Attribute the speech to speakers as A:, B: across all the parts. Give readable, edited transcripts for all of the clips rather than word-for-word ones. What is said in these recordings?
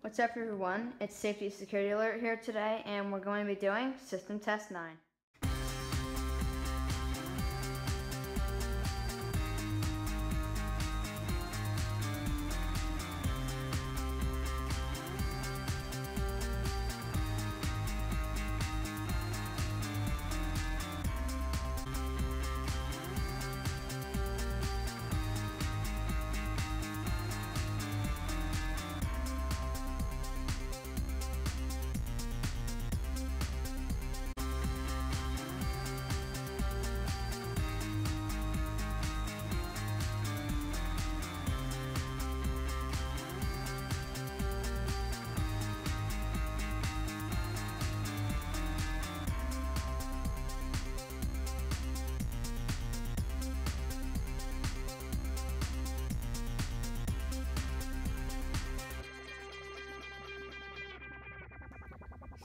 A: What's up everyone, it's Safety Security Alert here today, and we're going to be doing System Test 9.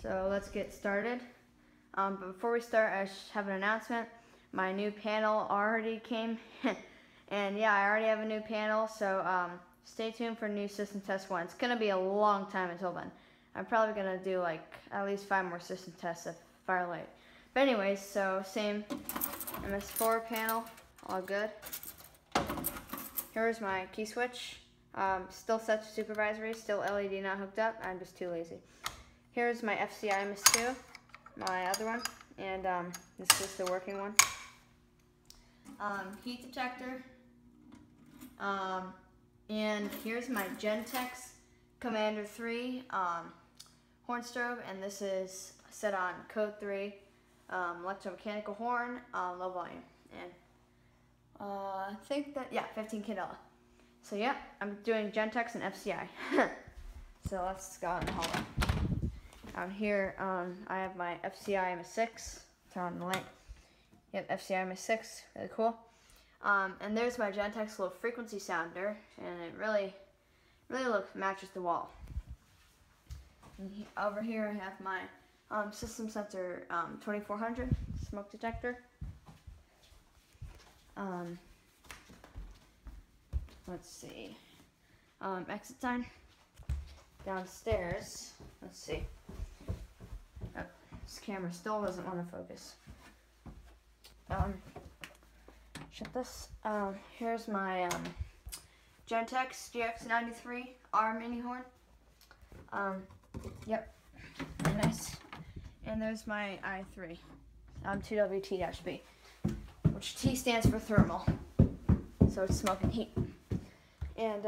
A: So let's get started. But before we start, I have an announcement. My new panel already came, and yeah, I already have a new panel, so stay tuned for new System Test 1. It's going to be a long time until then. I'm probably going to do like at least 5 more system tests at Firelight. But anyways, so same MS4 panel, all good. Here's my key switch. Still set to supervisory, still LED not hooked up, I'm just too lazy. Here's my FCI MS2, my other one, and this is the working one. Heat detector, and here's my Gentex Commander 3 horn strobe, and this is set on code 3, electromechanical horn, low volume, and I think that, yeah, 15 candela. So yeah, I'm doing Gentex and FCI. So let's go out in the hallway. Out here, I have my FCI MS6. Turn on the light. Yep, FCI MS6, really cool. And there's my Gentex low frequency sounder, and it really matches the wall. And over here I have my system sensor 2400 smoke detector. Let's see. Exit sign. Downstairs, let's see. Oh, this camera still doesn't want to focus. Shut this. Here's my Gentex GX93R mini horn. Yep, very nice. And there's my i3, 2WT-B, which T stands for thermal, so it's smoke and heat. And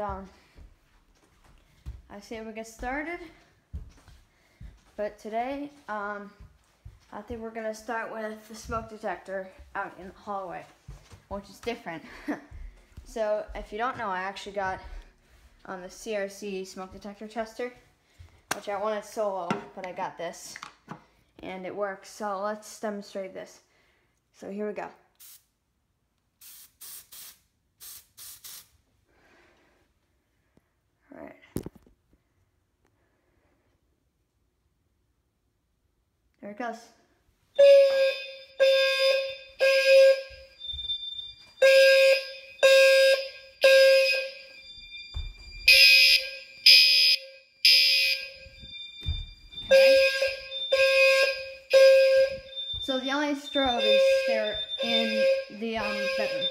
A: I say we get started, but today I think we're going to start with the smoke detector out in the hallway, which is different. So if you don't know, I actually got the CRC smoke detector tester, which I wanted solo, but I got this, and it works. So let's demonstrate this. So here we go. All right. There it goes. Okay. So the only strobe is there in the bedroom.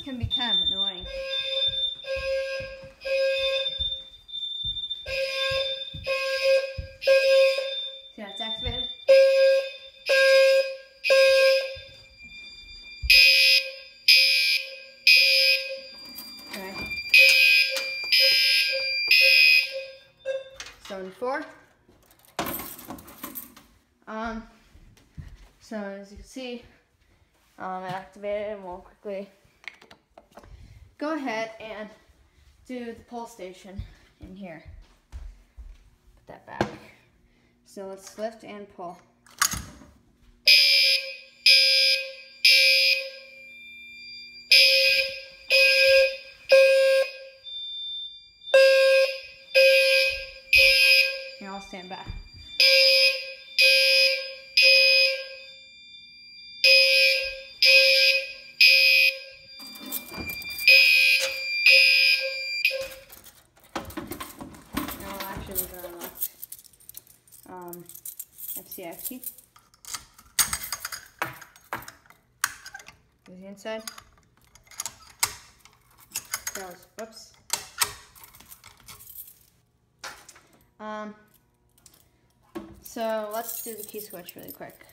A: Can be kind of annoying. See how it's activated? Okay. Zone 4. So as you can see, it activated, and we'll quickly go ahead and do the pull station in here. Put that back. So let's lift and pull. Here, I'll stand back. FCI key. Here's the inside. Whoops. So let's do the key switch really quick.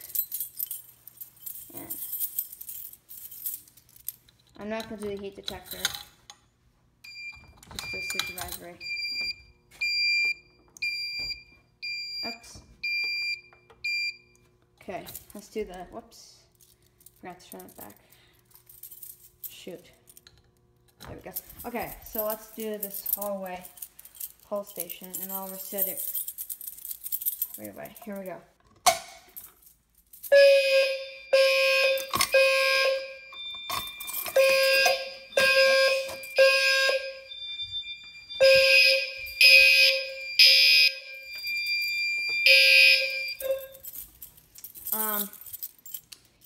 A: And I'm not going to do the heat detector, just the supervisory. Oops. Okay, let's do the, whoops, forgot to turn it back. Shoot. There we go. Okay, so let's do this hallway pull station, and I'll reset it right away. Here we go.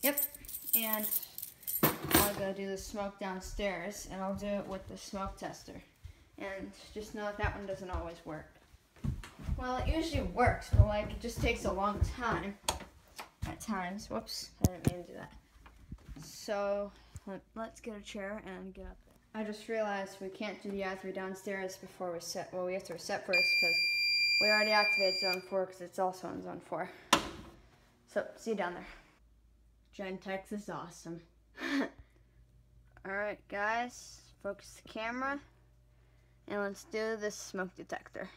A: Yep, and I'll go do the smoke downstairs, and I'll do it with the smoke tester. And just know that one doesn't always work. Well, it usually works, but like it just takes a long time at times. Whoops, I didn't mean to do that. So let's get a chair and get up there. I just realized we can't do the I3 downstairs before we set. Well, we have to reset first because we already activated zone 4 because it's also in zone 4. So see you down there. Gentex is awesome. Alright guys, focus the camera and let's do this smoke detector.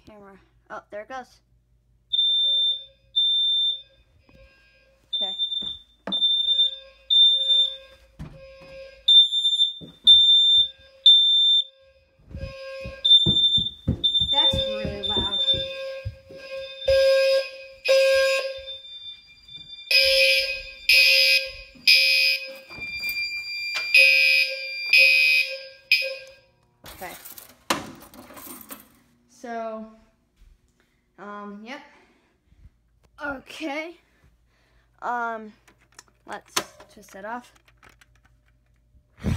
A: Camera. Oh, there it goes. Okay. That's really loud. Okay. So, yep. Okay. Let's twist that off. You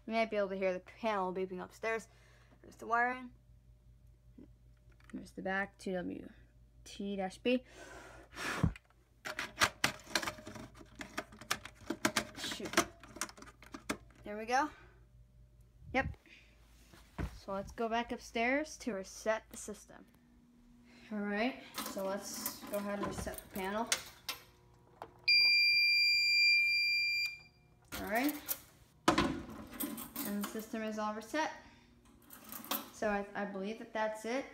A: might be able to hear the panel beeping upstairs. There's the wiring. There's the back, 2WT-B. Shoot. There we go. Yep. So let's go back upstairs to reset the system. Alright, so let's go ahead and reset the panel. Alright. And the system is all reset. So I believe that that's it.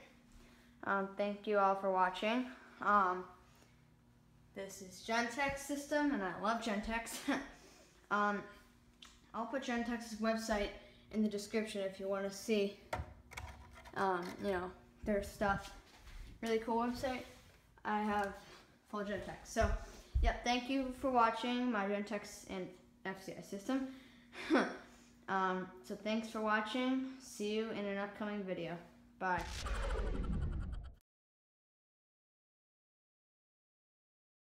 A: Thank you all for watching. This is Gentex system, and I love Gentex. I'll put Gentex's website in the description if you want to see, you know, their stuff. Really cool website. I have full Gentex. So, yeah, thank you for watching my Gentex and FCI system. So thanks for watching. See you in an upcoming video. Bye.